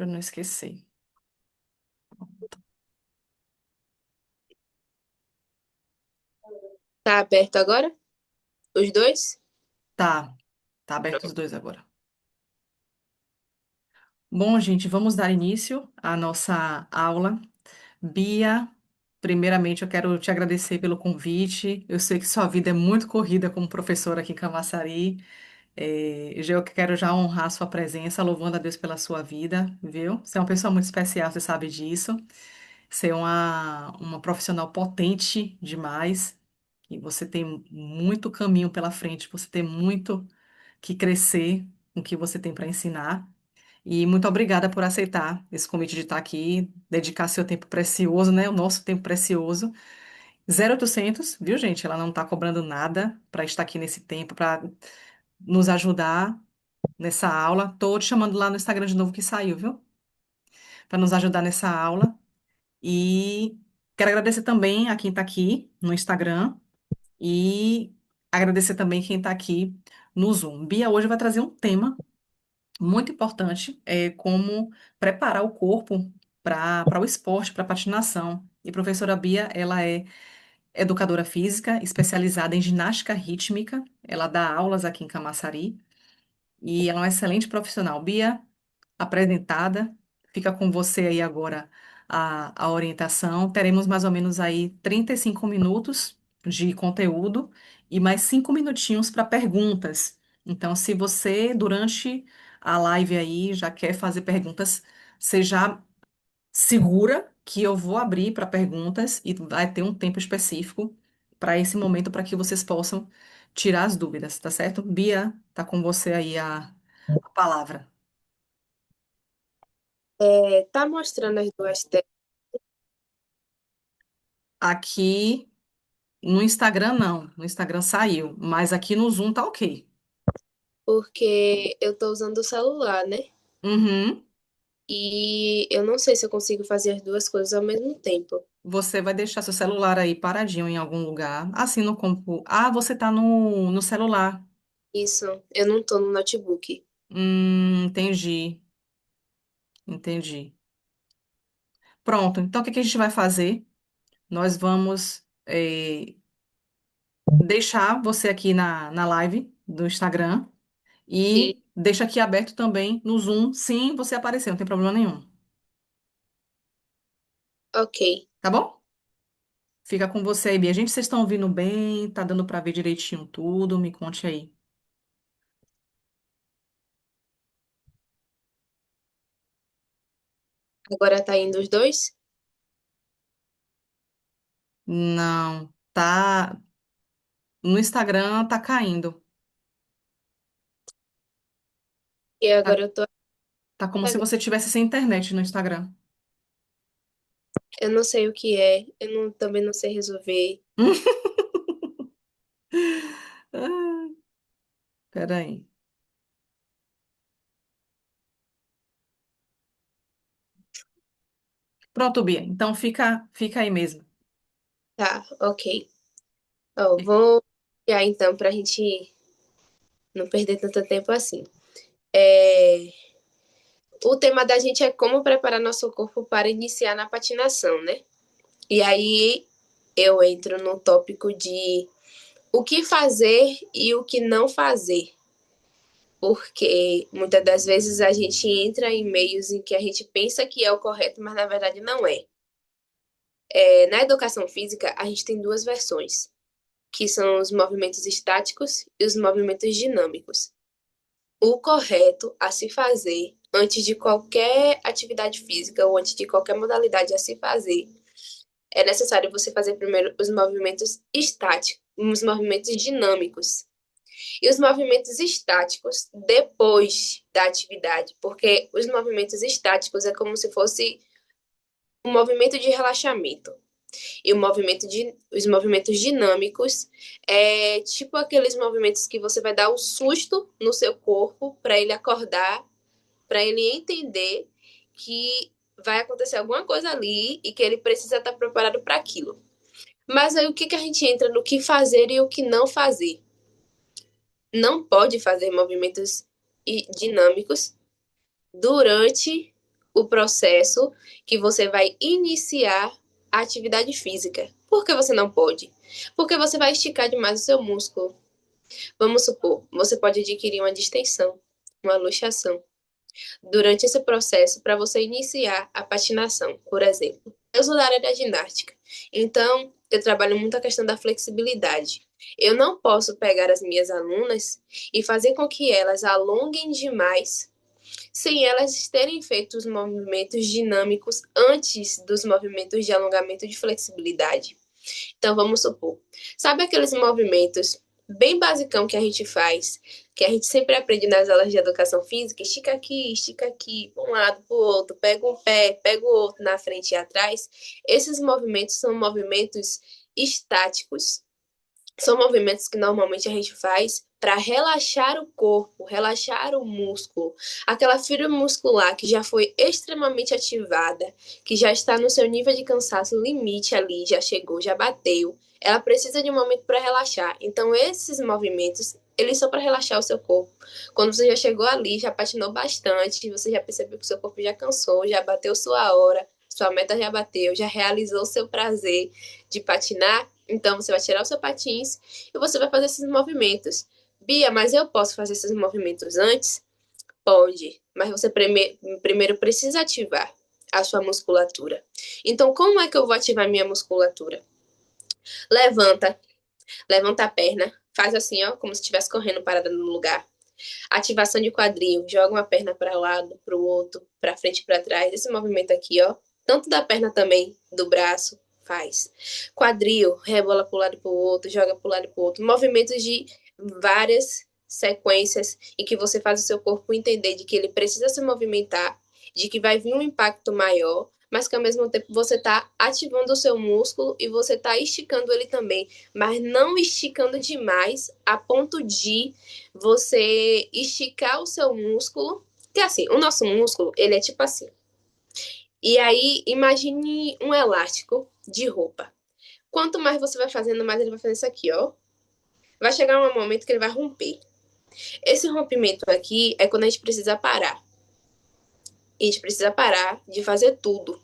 para não esquecer. Tá aberto agora? Os dois? Tá, tá aberto os Pronto. dois agora. Bom, gente, vamos dar início à nossa aula. Bia, primeiramente eu quero te agradecer pelo convite. Eu sei que sua vida é muito corrida como professora aqui em Camaçari. Eu quero já honrar sua presença, louvando a Deus pela sua vida, viu? Você é uma pessoa muito especial, você sabe disso. Você é uma profissional potente demais. E você tem muito caminho pela frente, você tem muito que crescer com o que você tem para ensinar. E muito obrigada por aceitar esse convite de estar aqui, dedicar seu tempo precioso, né? O nosso tempo precioso. 0800, viu, gente? Ela não está cobrando nada para estar aqui nesse tempo, para nos ajudar nessa aula. Tô te chamando lá no Instagram de novo que saiu, viu? Para nos ajudar nessa aula. E quero agradecer também a quem está aqui no Instagram e agradecer também quem está aqui no Zoom. Bia hoje vai trazer um tema muito importante, como preparar o corpo para o esporte, para a patinação. E a professora Bia, ela é educadora física, especializada em ginástica rítmica. Ela dá aulas aqui em Camaçari e ela é uma excelente profissional. Bia, apresentada. Fica com você aí agora a orientação. Teremos mais ou menos aí 35 minutos de conteúdo e mais 5 minutinhos para perguntas. Então, se você, durante a live aí, já quer fazer perguntas, você já segura que eu vou abrir para perguntas e vai ter um tempo específico para esse momento para que vocês possam tirar as dúvidas, tá certo? Bia, tá com você aí a palavra. Tá mostrando as duas telas, Aqui no Instagram, não. No Instagram saiu. Mas aqui no Zoom tá ok. porque eu tô usando o celular, né? Uhum. E eu não sei se eu consigo fazer as duas coisas ao mesmo tempo. Você vai deixar seu celular aí paradinho em algum lugar. Assim no computador. Ah, você tá no celular. Isso, eu não tô no notebook. Entendi. Entendi. Pronto. Então, o que que a gente vai fazer? Nós vamos deixar você aqui na live do Instagram E, e deixa aqui aberto também no Zoom. Sim, você aparecer, não tem problema nenhum. ok, Tá bom? Fica com você aí, Bia. Gente, vocês estão ouvindo bem? Tá dando pra ver direitinho tudo? Me conte aí. agora tá indo os dois. Não, tá. No Instagram tá caindo. E Tá, agora eu tô. tá como se você tivesse sem internet no Instagram. Eu não sei o que é, eu não, também não sei resolver. Ah, peraí. Pronto, Bia. Então fica aí mesmo. Tá, ok. Ó, vou criar então pra gente não perder tanto tempo assim. É, o tema da gente é como preparar nosso corpo para iniciar na patinação, né? E aí eu entro no tópico de o que fazer e o que não fazer. Porque muitas das vezes a gente entra em meios em que a gente pensa que é o correto, mas na verdade não é. Na educação física, a gente tem duas versões, que são os movimentos estáticos e os movimentos dinâmicos. O correto a se fazer antes de qualquer atividade física ou antes de qualquer modalidade a se fazer, é necessário você fazer primeiro os movimentos estáticos, os movimentos dinâmicos e os movimentos estáticos depois da atividade, porque os movimentos estáticos é como se fosse um movimento de relaxamento. E os movimentos dinâmicos é tipo aqueles movimentos que você vai dar um susto no seu corpo para ele acordar, para ele entender que vai acontecer alguma coisa ali e que ele precisa estar preparado para aquilo. Mas aí o que, que a gente entra no que fazer e o que não fazer? Não pode fazer movimentos dinâmicos durante o processo que você vai iniciar a atividade física. Por que você não pode? Porque você vai esticar demais o seu músculo. Vamos supor, você pode adquirir uma distensão, uma luxação durante esse processo para você iniciar a patinação, por exemplo. Eu sou da área da ginástica, então eu trabalho muito a questão da flexibilidade. Eu não posso pegar as minhas alunas e fazer com que elas alonguem demais sem elas terem feito os movimentos dinâmicos antes dos movimentos de alongamento e de flexibilidade. Então, vamos supor, sabe aqueles movimentos bem basicão que a gente faz, que a gente sempre aprende nas aulas de educação física? Estica aqui, para um lado, para o outro, pega um pé, pega o outro na frente e atrás. Esses movimentos são movimentos estáticos. São movimentos que normalmente a gente faz para relaxar o corpo, relaxar o músculo. Aquela fibra muscular que já foi extremamente ativada, que já está no seu nível de cansaço limite ali, já chegou, já bateu. Ela precisa de um momento para relaxar. Então, esses movimentos, eles são para relaxar o seu corpo. Quando você já chegou ali, já patinou bastante, você já percebeu que o seu corpo já cansou, já bateu sua hora, sua meta já bateu, já realizou o seu prazer de patinar, então você vai tirar o seu patins e você vai fazer esses movimentos. Bia, mas eu posso fazer esses movimentos antes? Pode, mas você primeiro precisa ativar a sua musculatura. Então, como é que eu vou ativar a minha musculatura? Levanta, levanta a perna, faz assim, ó, como se estivesse correndo parada no lugar. Ativação de quadril, joga uma perna para um lado, para o outro, para frente e para trás. Esse movimento aqui, ó, tanto da perna também, do braço, faz. Quadril, rebola para um lado e para o outro, joga para um lado e para o outro. Movimentos de várias sequências em que você faz o seu corpo entender de que ele precisa se movimentar, de que vai vir um impacto maior, mas que ao mesmo tempo você está ativando o seu músculo e você está esticando ele também, mas não esticando demais a ponto de você esticar o seu músculo, que assim, o nosso músculo, ele é tipo assim. E aí, imagine um elástico de roupa. Quanto mais você vai fazendo, mais ele vai fazer isso aqui, ó. Vai chegar um momento que ele vai romper. Esse rompimento aqui é quando a gente precisa parar. A gente precisa parar de fazer tudo.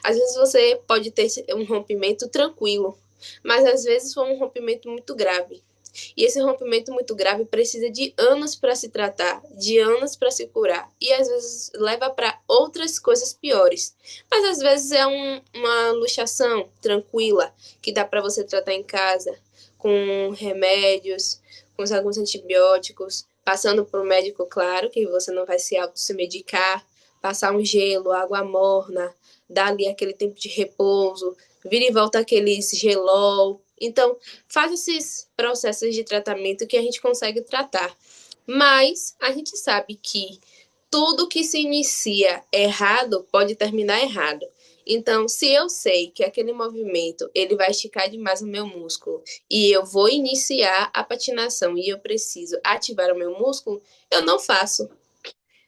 Às vezes você pode ter um rompimento tranquilo, mas às vezes foi um rompimento muito grave. E esse rompimento muito grave precisa de anos para se tratar, de anos para se curar. E às vezes leva para outras coisas piores. Mas às vezes é uma luxação tranquila que dá para você tratar em casa, com remédios, com alguns antibióticos, passando para o médico, claro, que você não vai se auto-se-medicar, passar um gelo, água morna, dar ali aquele tempo de repouso, vira e volta aqueles gelol. Então, faz esses processos de tratamento que a gente consegue tratar. Mas a gente sabe que tudo que se inicia errado pode terminar errado. Então, se eu sei que aquele movimento ele vai esticar demais o meu músculo e eu vou iniciar a patinação e eu preciso ativar o meu músculo, eu não faço.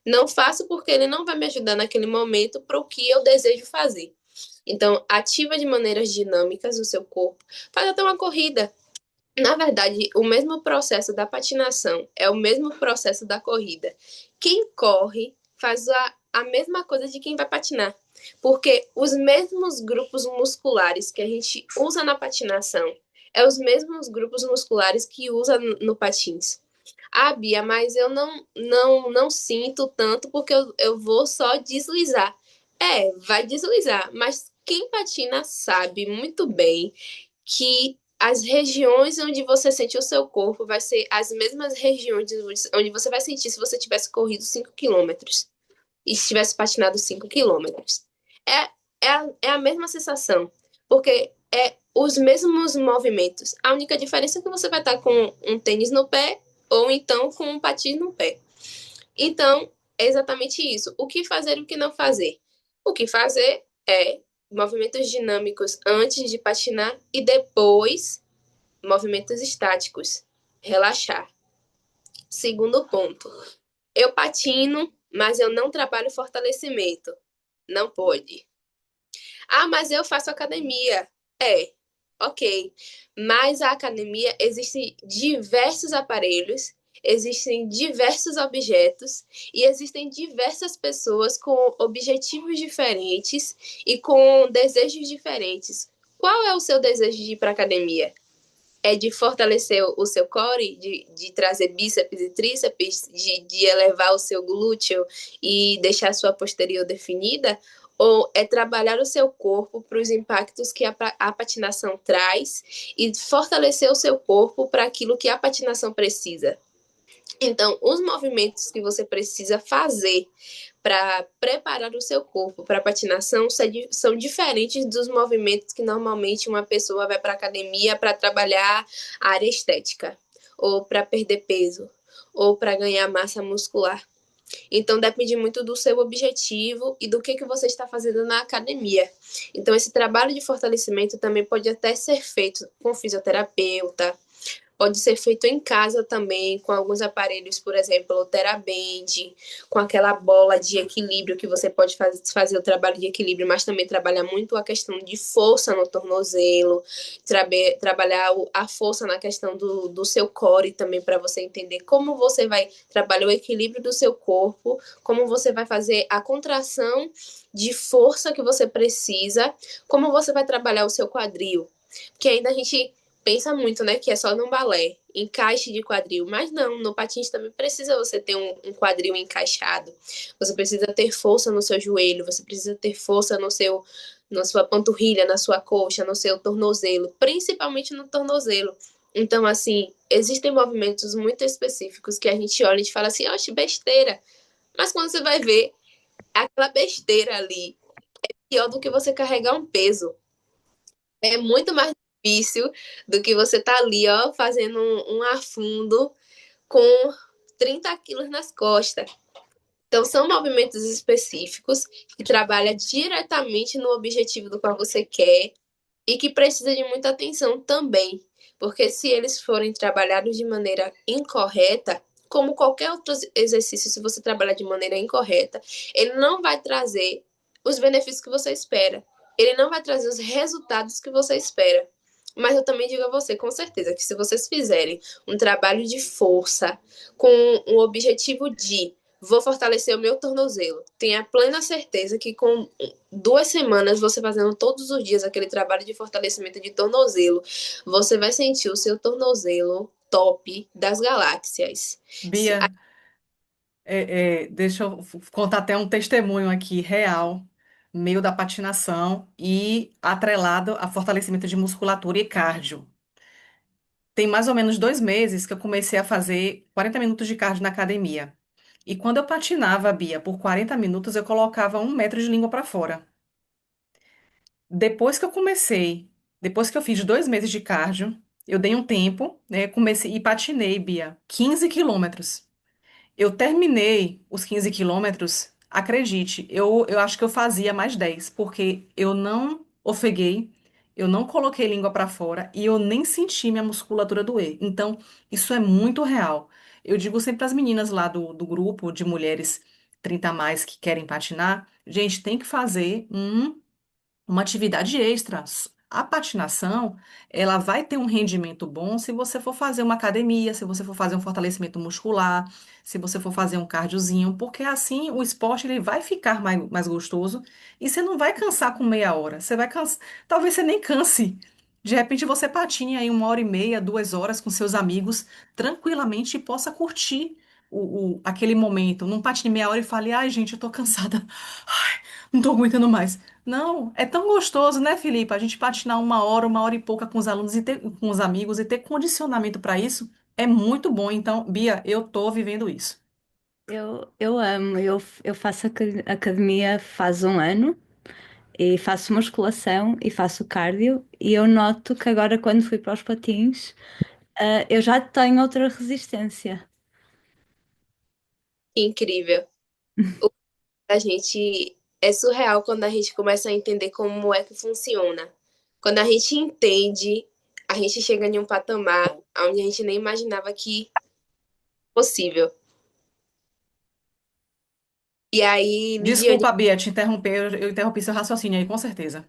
Não faço porque ele não vai me ajudar naquele momento para o que eu desejo fazer. Então, ativa de maneiras dinâmicas o seu corpo. Faz até uma corrida. Na verdade, o mesmo processo da patinação é o mesmo processo da corrida. Quem corre faz a mesma coisa de quem vai patinar. Porque os mesmos grupos musculares que a gente usa na patinação é os mesmos grupos musculares que usa no patins. Ah, Bia, mas eu não sinto tanto porque eu vou só deslizar. É, vai deslizar, mas quem patina sabe muito bem que as regiões onde você sente o seu corpo vai ser as mesmas regiões onde você vai sentir se você tivesse corrido 5 quilômetros e se tivesse patinado 5 quilômetros. É, é a mesma sensação, porque é os mesmos movimentos. A única diferença é que você vai estar com um tênis no pé ou então com um patins no pé. Então, é exatamente isso. O que fazer e o que não fazer? O que fazer é movimentos dinâmicos antes de patinar e depois movimentos estáticos. Relaxar. Segundo ponto. Eu patino, mas eu não trabalho fortalecimento. Não pode. Ah, mas eu faço academia. É, ok. Mas a academia existem diversos aparelhos existem diversos objetos e existem diversas pessoas com objetivos diferentes e com desejos diferentes. Qual é o seu desejo de ir para a academia? É de fortalecer o seu core, de trazer bíceps e tríceps, de elevar o seu glúteo e deixar a sua posterior definida? Ou é trabalhar o seu corpo para os impactos que a patinação traz e fortalecer o seu corpo para aquilo que a patinação precisa? Então, os movimentos que você precisa fazer para preparar o seu corpo para a patinação são diferentes dos movimentos que normalmente uma pessoa vai para a academia para trabalhar a área estética, ou para perder peso, ou para ganhar massa muscular. Então, depende muito do seu objetivo e do que você está fazendo na academia. Então, esse trabalho de fortalecimento também pode até ser feito com fisioterapeuta, pode ser feito em casa também, com alguns aparelhos, por exemplo, o TheraBand, com aquela bola de equilíbrio que você pode fazer o trabalho de equilíbrio, mas também trabalha muito a questão de força no tornozelo, trabalhar a força na questão do seu core também, para você entender como você vai trabalhar o equilíbrio do seu corpo, como você vai fazer a contração de força que você precisa, como você vai trabalhar o seu quadril. Porque ainda a gente pensa muito, né, que é só no balé, encaixe de quadril, mas não, no patins também precisa você ter um quadril encaixado, você precisa ter força no seu joelho, você precisa ter força na sua panturrilha, na sua coxa, no seu tornozelo, principalmente no tornozelo. Então, assim, existem movimentos muito específicos que a gente olha e fala assim, oxe, besteira, mas quando você vai ver, aquela besteira ali é pior do que você carregar um peso. É muito mais difícil do que você tá ali, ó, fazendo um afundo com 30 quilos nas costas. Então, são movimentos específicos que trabalham diretamente no objetivo do qual você quer e que precisa de muita atenção também, porque se eles forem trabalhados de maneira incorreta, como qualquer outro exercício, se você trabalhar de maneira incorreta, ele não vai trazer os benefícios que você espera. Ele não vai trazer os resultados que você espera. Mas eu também digo a você, com certeza, que se vocês fizerem um trabalho de força com o objetivo de vou fortalecer o meu tornozelo, tenha plena certeza que com 2 semanas você fazendo todos os dias aquele trabalho de fortalecimento de tornozelo, você vai sentir o seu tornozelo top das galáxias. Bia, deixa eu contar até um testemunho aqui real, meio da patinação e atrelado a fortalecimento de musculatura e cardio. Tem mais ou menos 2 meses que eu comecei a fazer 40 minutos de cardio na academia. E quando eu patinava, Bia, por 40 minutos, eu colocava 1 metro de língua para fora. Depois que eu comecei, depois que eu fiz 2 meses de cardio, eu dei um tempo, né? Comecei e patinei, Bia, 15 quilômetros. Eu terminei os 15 quilômetros, acredite, eu acho que eu fazia mais 10 porque eu não ofeguei, eu não coloquei língua para fora e eu nem senti minha musculatura doer. Então, isso é muito real. Eu digo sempre para as meninas lá do grupo de mulheres 30 a mais que querem patinar, gente, tem que fazer uma atividade extra. A patinação, ela vai ter um rendimento bom se você for fazer uma academia, se você for fazer um fortalecimento muscular, se você for fazer um cardiozinho, porque assim o esporte ele vai ficar mais gostoso e você não vai cansar com meia hora. Você vai cansar, talvez você nem canse. De repente você patine aí 1 hora e meia, 2 horas com seus amigos tranquilamente e possa curtir aquele momento. Não patine meia hora e fale, ai gente, eu tô cansada. Ai, não tô aguentando mais. Não, é tão gostoso, né, Felipe? A gente patinar 1 hora e pouca com os alunos e com os amigos e ter condicionamento para isso é muito bom. Então, Bia, eu tô vivendo isso. Eu amo, eu faço academia faz um ano e faço musculação e faço cardio e eu noto que agora quando fui para os patins, eu já tenho outra resistência. Incrível. A gente é surreal quando a gente começa a entender como é que funciona. Quando a gente entende, a gente chega em um patamar onde a gente nem imaginava que possível. E aí, Lidiane, Desculpa, Bia, te interromper, eu interrompi seu raciocínio aí, com certeza.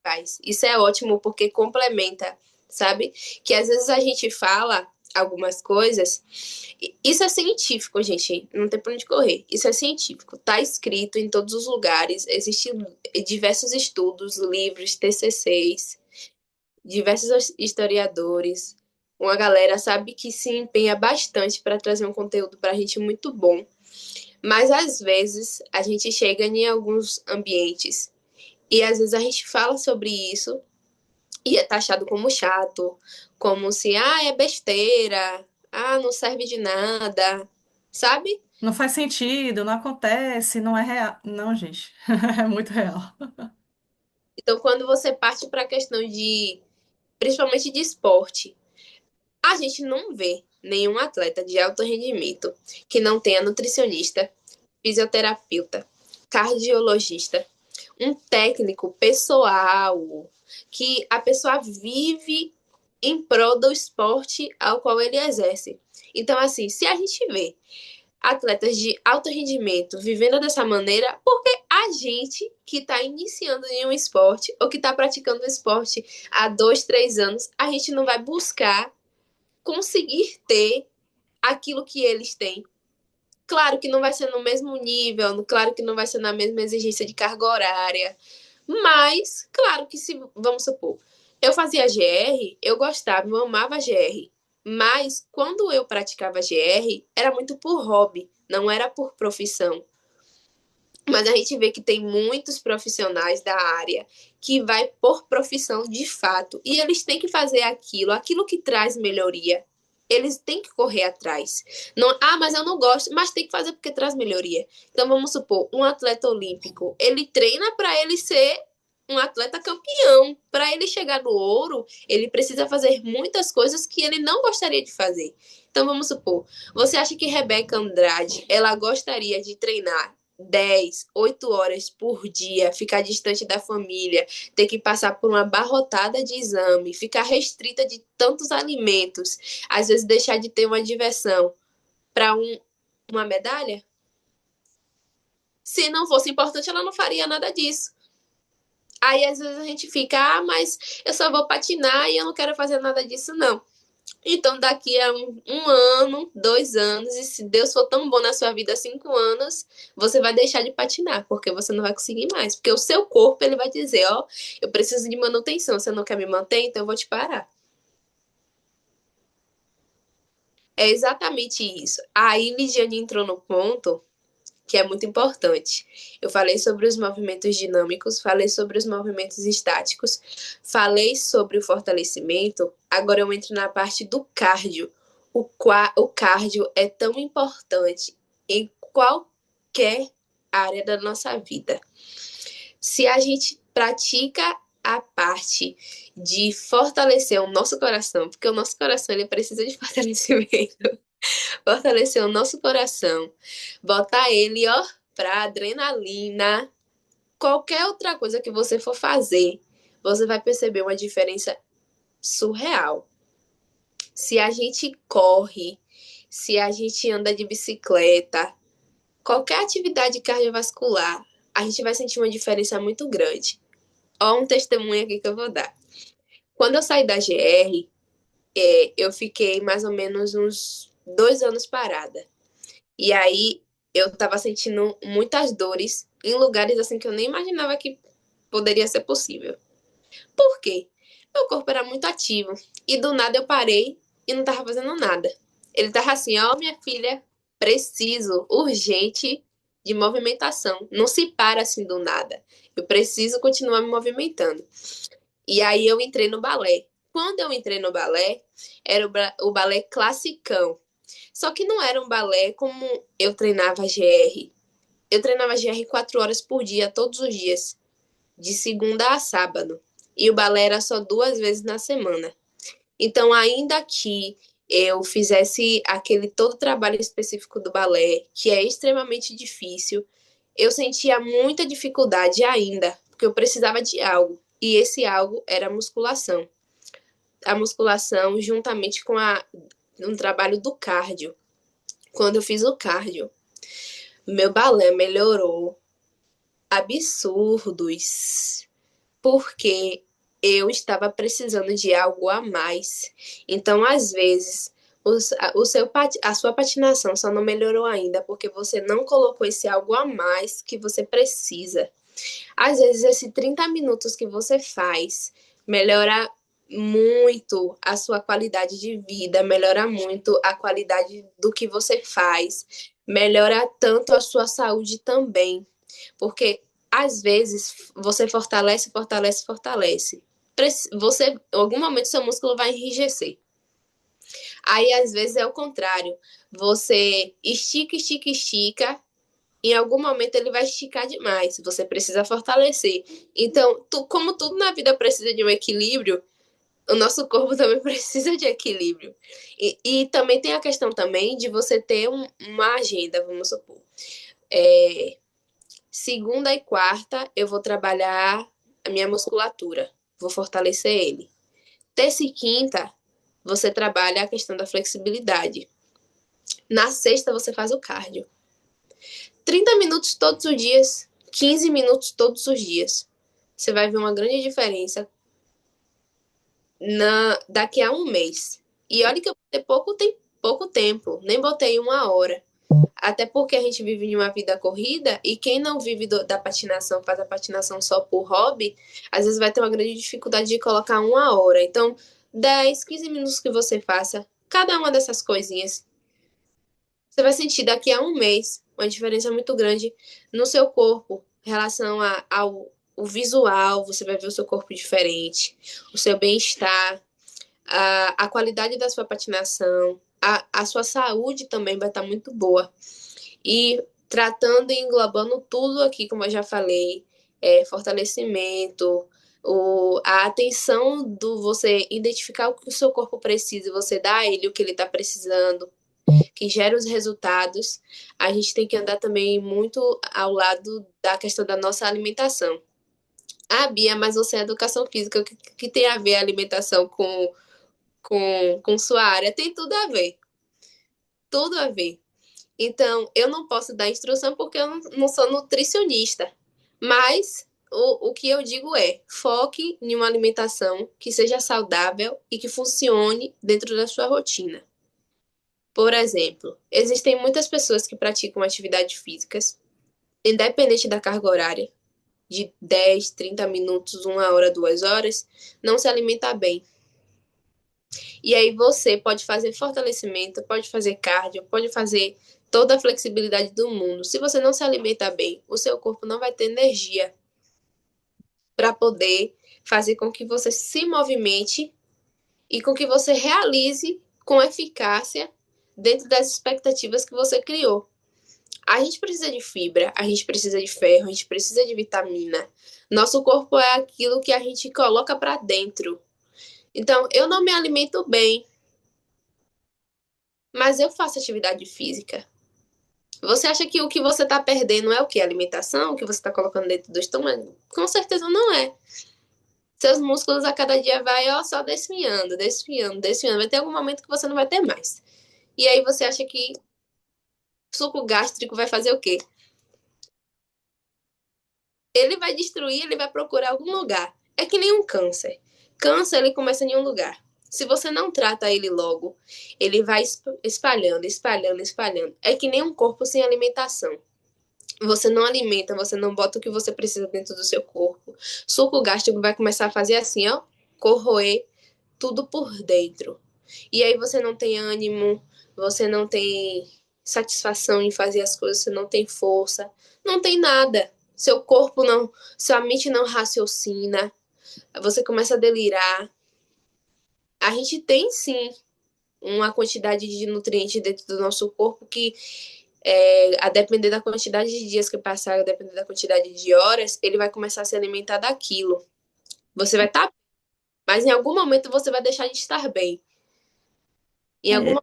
faz. Isso é ótimo porque complementa, sabe? Que às vezes a gente fala, algumas coisas. Isso é científico, gente. Não tem pra onde correr. Isso é científico. Tá escrito em todos os lugares. Existem diversos estudos, livros, TCCs, diversos historiadores. Uma galera sabe que se empenha bastante para trazer um conteúdo pra gente muito bom. Mas às vezes a gente chega em alguns ambientes e às vezes a gente fala sobre isso e é taxado como chato, como se, é besteira, não serve de nada, sabe? Não faz sentido, não acontece, não é real. Não, gente, é muito real. Então, quando você parte para a questão de, principalmente de esporte, a gente não vê nenhum atleta de alto rendimento que não tenha nutricionista, fisioterapeuta, cardiologista, um técnico pessoal, que a pessoa vive em prol do esporte ao qual ele exerce. Então, assim, se a gente vê atletas de alto rendimento vivendo dessa maneira, porque a gente que está iniciando em um esporte ou que está praticando um esporte há 2, 3 anos, a gente não vai buscar conseguir ter aquilo que eles têm. Claro que não vai ser no mesmo nível, claro que não vai ser na mesma exigência de carga horária, mas claro que se, vamos supor, eu fazia GR, eu gostava, eu amava GR, mas quando eu praticava GR, era muito por hobby, não era por profissão. Mas a gente vê que tem muitos profissionais da área que vai por profissão de fato. E eles têm que fazer aquilo que traz melhoria. Eles têm que correr atrás. Não, mas eu não gosto, mas tem que fazer porque traz melhoria. Então vamos supor, um atleta olímpico, ele treina para ele ser um atleta campeão. Para ele chegar no ouro, ele precisa fazer muitas coisas que ele não gostaria de fazer. Então vamos supor, você acha que Rebeca Andrade, ela gostaria de treinar 10, 8 horas por dia, ficar distante da família, ter que passar por uma abarrotada de exame, ficar restrita de tantos alimentos, às vezes deixar de ter uma diversão para uma medalha? Se não fosse importante, ela não faria nada disso. Aí às vezes a gente fica, mas eu só vou patinar e eu não quero fazer nada disso, não. Então, daqui a um ano, 2 anos, e se Deus for tão bom na sua vida, 5 anos, você vai deixar de patinar, porque você não vai conseguir mais. Porque o seu corpo, ele vai dizer, eu preciso de manutenção, você não quer me manter, então eu vou te parar. É exatamente isso. Aí, Lidiane entrou no ponto que é muito importante. Eu falei sobre os movimentos dinâmicos, falei sobre os movimentos estáticos, falei sobre o fortalecimento, agora eu entro na parte do cardio. O cardio é tão importante em qualquer área da nossa vida. Se a gente pratica a parte de fortalecer o nosso coração, porque o nosso coração ele precisa de fortalecimento, fortalecer o nosso coração, botar ele, pra adrenalina, qualquer outra coisa que você for fazer, você vai perceber uma diferença surreal. Se a gente corre, se a gente anda de bicicleta, qualquer atividade cardiovascular, a gente vai sentir uma diferença muito grande. Ó, um testemunho aqui que eu vou dar. Quando eu saí da GR, eu fiquei mais ou menos uns 2 anos parada. E aí eu tava sentindo muitas dores em lugares assim que eu nem imaginava que poderia ser possível. Por quê? Meu corpo era muito ativo. E do nada eu parei e não tava fazendo nada. Ele tava assim, minha filha, preciso, urgente de movimentação. Não se para assim do nada. Eu preciso continuar me movimentando. E aí eu entrei no balé. Quando eu entrei no balé, era o balé classicão. Só que não era um balé como eu treinava GR. Eu treinava GR 4 horas por dia, todos os dias, de segunda a sábado. E o balé era só 2 vezes na semana. Então, ainda que eu fizesse aquele todo trabalho específico do balé, que é extremamente difícil, eu sentia muita dificuldade ainda, porque eu precisava de algo. E esse algo era a musculação. A musculação juntamente com um trabalho do cardio. Quando eu fiz o cardio, meu balé melhorou absurdos, porque eu estava precisando de algo a mais. Então, às vezes, a sua patinação só não melhorou ainda porque você não colocou esse algo a mais que você precisa. Às vezes, esses 30 minutos que você faz melhora muito a sua qualidade de vida, melhora muito a qualidade do que você faz, melhora tanto a sua saúde também. Porque às vezes você fortalece, fortalece, fortalece. Você, em algum momento, seu músculo vai enrijecer. Aí, às vezes, é o contrário. Você estica, estica, estica. Em algum momento ele vai esticar demais. Você precisa fortalecer. Então, como tudo na vida precisa de um equilíbrio, o nosso corpo também precisa de equilíbrio. E também tem a questão também de você ter uma agenda, vamos supor. Segunda e quarta eu vou trabalhar a minha musculatura. Vou fortalecer ele. Terça e quinta, você trabalha a questão da flexibilidade. Na sexta, você faz o cardio. 30 minutos todos os dias, 15 minutos todos os dias. Você vai ver uma grande diferença daqui a um mês. E olha que eu botei pouco tempo, nem botei uma hora. Até porque a gente vive em uma vida corrida e quem não vive da patinação, faz a patinação só por hobby, às vezes vai ter uma grande dificuldade de colocar uma hora. Então, 10, 15 minutos que você faça, cada uma dessas coisinhas, você vai sentir daqui a um mês uma diferença muito grande no seu corpo em relação ao o visual, você vai ver o seu corpo diferente, o seu bem-estar, a qualidade da sua patinação, a sua saúde também vai estar muito boa. E tratando e englobando tudo aqui, como eu já falei, fortalecimento, a atenção do você identificar o que o seu corpo precisa e você dar a ele o que ele está precisando, que gera os resultados, a gente tem que andar também muito ao lado da questão da nossa alimentação. Ah, Bia, mas você é educação física, o que tem a ver a alimentação com sua área? Tem tudo a ver. Tudo a ver. Então, eu não posso dar instrução porque eu não sou nutricionista. Mas o que eu digo é: foque em uma alimentação que seja saudável e que funcione dentro da sua rotina. Por exemplo, existem muitas pessoas que praticam atividades físicas, independente da carga horária, de 10, 30 minutos, uma hora, 2 horas, não se alimentar bem. E aí você pode fazer fortalecimento, pode fazer cardio, pode fazer toda a flexibilidade do mundo. Se você não se alimenta bem, o seu corpo não vai ter energia para poder fazer com que você se movimente e com que você realize com eficácia dentro das expectativas que você criou. A gente precisa de fibra, a gente precisa de ferro, a gente precisa de vitamina. Nosso corpo é aquilo que a gente coloca para dentro. Então, eu não me alimento bem, mas eu faço atividade física. Você acha que o que você está perdendo é o que? A alimentação? O que você está colocando dentro do estômago? Com certeza não é. Seus músculos a cada dia vai só desfiando, desfiando, desfiando. Vai ter algum momento que você não vai ter mais. E aí você acha que suco gástrico vai fazer o quê? Ele vai destruir, ele vai procurar algum lugar. É que nem um câncer. Câncer, ele começa em um lugar. Se você não trata ele logo, ele vai espalhando, espalhando, espalhando. É que nem um corpo sem alimentação. Você não alimenta, você não bota o que você precisa dentro do seu corpo. Suco gástrico vai começar a fazer assim, ó, corroer tudo por dentro. E aí você não tem ânimo, você não tem satisfação em fazer as coisas, você não tem força, não tem nada. Seu corpo não, sua mente não raciocina, você começa a delirar. A gente tem sim uma quantidade de nutrientes dentro do nosso corpo que, a depender da quantidade de dias que passar, a depender da quantidade de horas, ele vai começar a se alimentar daquilo. Você vai estar, mas em algum momento você vai deixar de estar bem. Em algum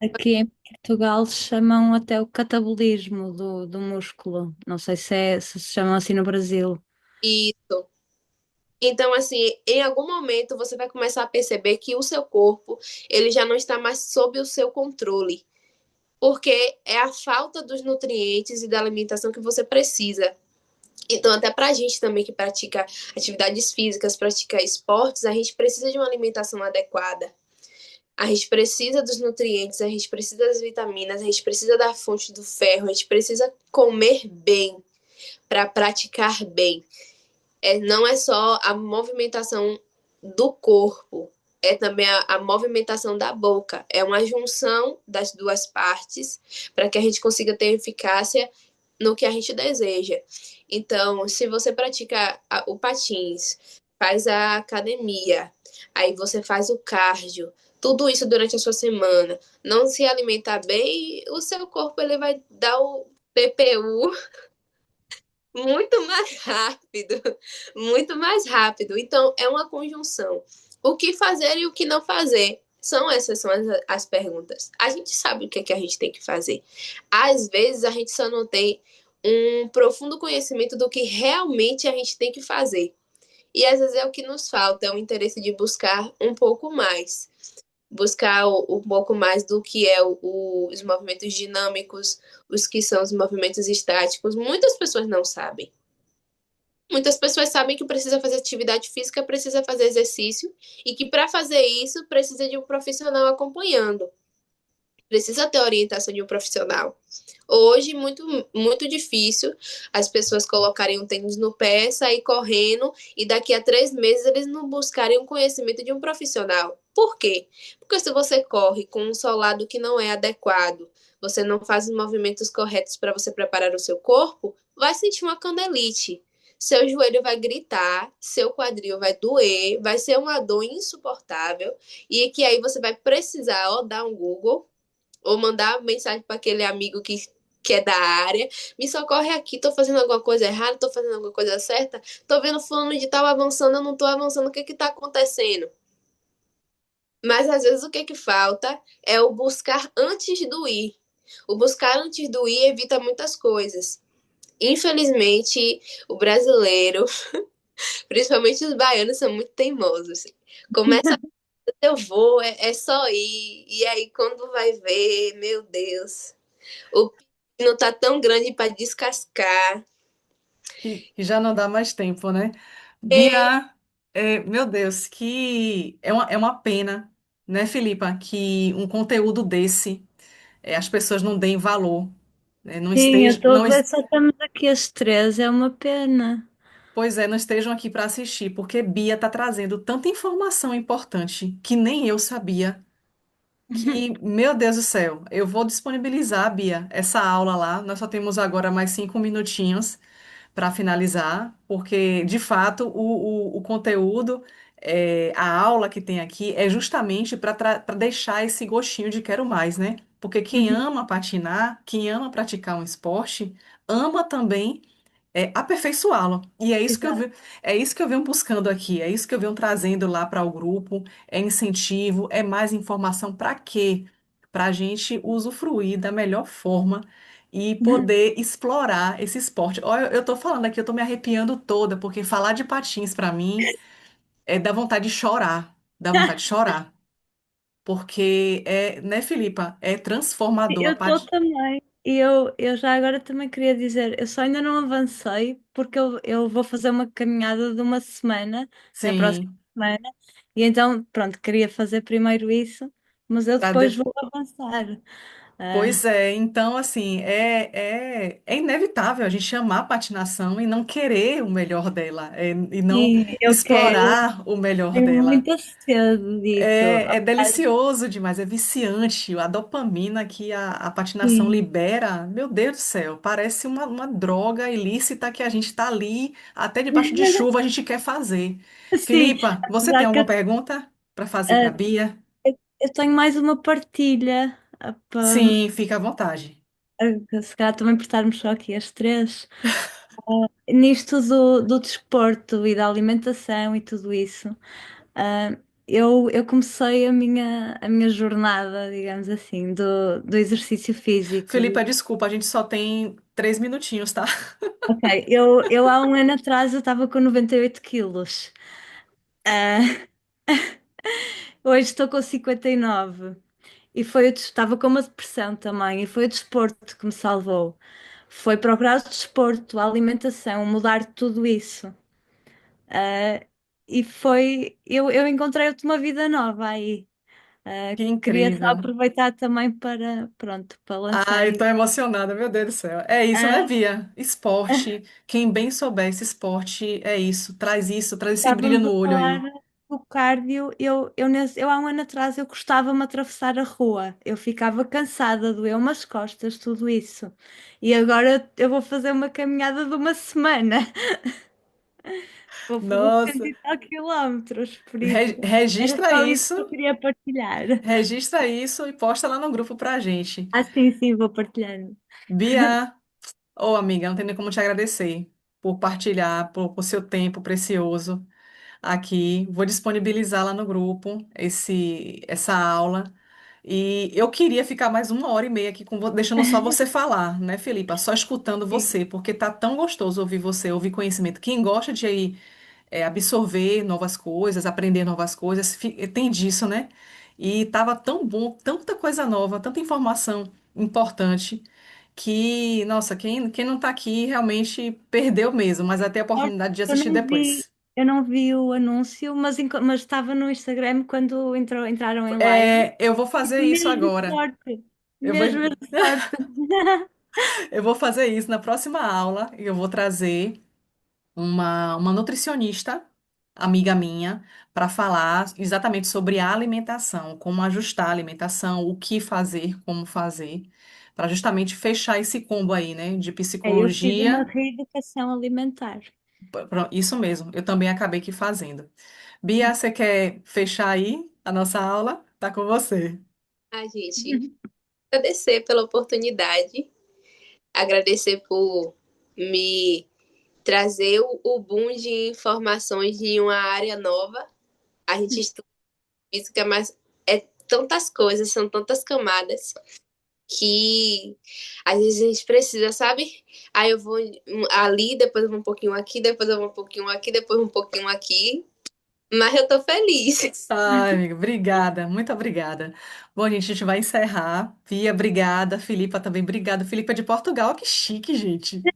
Aqui em Portugal chamam até o catabolismo do músculo. Não sei se se chama assim no Brasil. momento. Então, assim, em algum momento você vai começar a perceber que o seu corpo, ele já não está mais sob o seu controle, porque é a falta dos nutrientes e da alimentação que você precisa. Então, até pra gente também que pratica atividades físicas, pratica esportes, a gente precisa de uma alimentação adequada. A gente precisa dos nutrientes, a gente precisa das vitaminas, a gente precisa da fonte do ferro, a gente precisa comer bem para praticar bem. Não é só a movimentação do corpo, é também a movimentação da boca. É uma junção das duas partes para que a gente consiga ter eficácia no que a gente deseja. Então, se você pratica o patins, faz a academia, aí você faz o cardio, tudo isso durante a sua semana, não se alimentar bem, o seu corpo ele vai dar o PPU muito mais rápido, muito mais rápido. Então, é uma conjunção. O que fazer e o que não fazer? Essas são as perguntas. A gente sabe o que, é que a gente tem que fazer. Às vezes, a gente só não tem um profundo conhecimento do que realmente a gente tem que fazer. E às vezes é o que nos falta, é o interesse de buscar um pouco mais, buscar um pouco mais do que é os movimentos dinâmicos, os que são os movimentos estáticos. Muitas pessoas não sabem. Muitas pessoas sabem que precisa fazer atividade física, precisa fazer exercício e que para fazer isso precisa de um profissional acompanhando. Precisa ter a orientação de um profissional. Hoje, muito difícil as pessoas colocarem um tênis no pé, sair correndo e daqui a 3 meses eles não buscarem um conhecimento de um profissional. Por quê? Porque se você corre com um solado que não é adequado, você não faz os movimentos corretos para você preparar o seu corpo, vai sentir uma canelite. Seu joelho vai gritar, seu quadril vai doer, vai ser uma dor insuportável e que aí você vai precisar ó, dar um Google ou mandar mensagem para aquele amigo que é da área, me socorre aqui, tô fazendo alguma coisa errada, tô fazendo alguma coisa certa, tô vendo fulano de tal avançando, eu não tô avançando, o que que tá acontecendo? Mas às vezes o que que falta é o buscar antes do ir. O buscar antes do ir evita muitas coisas. Infelizmente, o brasileiro, principalmente os baianos, são muito teimosos. Começa, eu vou, é só ir. E aí, quando vai ver, meu Deus, o pepino tá tão grande para descascar. Que já não dá mais tempo, né? É, Bia, meu Deus, que é uma pena, né, Filipa, que um conteúdo desse as pessoas não deem valor, né? Não Sim, eu estejam, estou a ver, só estamos aqui as três, é uma pena. pois é, não estejam aqui para assistir, porque Bia está trazendo tanta informação importante que nem eu sabia. Que, meu Deus do céu, eu vou disponibilizar, Bia, essa aula lá. Nós só temos agora mais 5 minutinhos para finalizar, porque, de fato, o conteúdo, a aula que tem aqui é justamente para deixar esse gostinho de quero mais, né? Porque quem ama patinar, quem ama praticar um esporte, ama também aperfeiçoá-lo. E Exato. é isso que eu venho buscando aqui, é isso que eu venho trazendo lá para o grupo, é incentivo, é mais informação para quê? Para a gente usufruir da melhor forma e poder explorar esse esporte. Olha, eu tô falando aqui, eu tô me arrepiando toda, porque falar de patins para mim dá vontade de chorar, dá vontade de chorar. Porque né, Filipa? É transformador a Eu estou também. E eu já agora também queria dizer, eu só ainda não avancei porque eu vou fazer uma caminhada de uma semana, na próxima Sim. semana, e então, pronto, queria fazer primeiro isso, mas eu depois vou avançar. Ah, Pois é, então assim, é inevitável a gente amar a patinação e não querer o melhor dela, e não sim, eu quero, explorar o melhor tenho dela. muita sede disso. É delicioso demais, é viciante. A dopamina que a patinação Sim, libera, meu Deus do céu, parece uma droga ilícita que a gente está ali, até debaixo de chuva, a gente quer fazer. sim, Filipa, você tem apesar que alguma pergunta para fazer para ah, a Bia? eu tenho mais uma partilha para Sim, fica à vontade. se calhar também por estarmos só aqui as três. Nisto do desporto e da alimentação e tudo isso, ah, eu comecei a minha jornada, digamos assim, do exercício físico. Filipa, desculpa, a gente só tem 3 minutinhos, tá? Ok, eu há um ano atrás eu estava com 98 quilos. Ah, hoje estou com 59. E estava com uma depressão também, e foi o desporto que me salvou. Foi procurar o desporto, a alimentação, mudar tudo isso. Ah, e eu encontrei uma vida nova aí. Que Queria só incrível. aproveitar também para, pronto, para lançar Ai, tô isso. emocionada, meu Deus do céu. É isso, né, Ah, Bia? Esporte. Quem bem souber esse esporte, é isso, traz esse brilho estávamos no a olho falar aí. do cardio. Eu há um ano atrás eu custava-me atravessar a rua. Eu ficava cansada, doeu-me as costas, tudo isso. E agora eu vou fazer uma caminhada de uma semana. Vou fazer cento Nossa, e tal quilómetros, por isso. Era registra só isso que eu isso, queria partilhar. registra isso e posta lá no grupo pra gente. Ah, sim, sim, vou partilhar. Bia, ô amiga, não tem nem como te agradecer por partilhar, por seu tempo precioso aqui. Vou disponibilizar lá no grupo essa aula. E eu queria ficar mais 1 hora e meia aqui deixando só você falar, né, Felipa? Só escutando Sim. você, porque tá tão gostoso ouvir você, ouvir conhecimento. Quem gosta de aí, absorver novas coisas, aprender novas coisas, tem disso, né? E tava tão bom, tanta coisa nova, tanta informação importante, que, nossa, quem não tá aqui realmente perdeu mesmo, mas vai ter a Olha, oportunidade de Eu assistir não vi, depois. eu não vi o anúncio, mas estava no Instagram quando entraram em live. Eu vou fazer isso Mesmo agora. sorte, Eu vou, mesmo sorte. eu vou fazer isso na próxima aula e eu vou trazer uma nutricionista, amiga minha, para falar exatamente sobre a alimentação, como ajustar a alimentação, o que fazer, como fazer, para justamente fechar esse combo aí, né, de Eu fiz uma psicologia. reeducação alimentar. Isso mesmo, eu também acabei aqui fazendo. Bia, você quer fechar aí a nossa aula? Tá com você. A gente agradecer pela oportunidade, agradecer por me trazer o boom de informações de uma área nova. A gente estuda física, mas é tantas coisas, são tantas camadas que às vezes a gente precisa, sabe? Aí eu vou ali, depois eu vou um pouquinho aqui, depois eu vou um pouquinho aqui, depois um pouquinho aqui. Mas eu tô feliz. Ai, amiga, obrigada, muito obrigada. Bom, gente, a gente vai encerrar. Pia, obrigada. Filipa também, obrigada. Filipa é de Portugal, que chique, gente.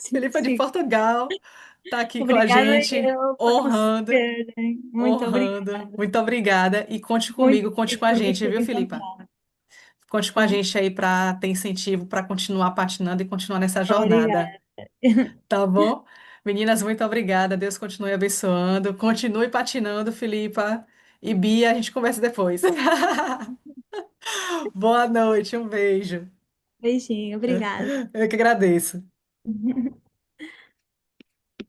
Filipa é de Sim. Portugal, tá aqui com a Obrigada gente, eu por honrando, receberem. Muito honrando. obrigada. Muito obrigada. E conte Muito comigo, conte feliz com a por vos gente, ter viu, Filipa? encontrado. Conte com a Tá? gente aí para ter incentivo para continuar patinando e continuar nessa jornada, Obrigada. tá bom? Meninas, muito obrigada. Deus continue abençoando. Continue patinando, Filipa. E Bia, a gente conversa depois. Boa noite, um beijo. Beijinho, obrigada. Eu que agradeço.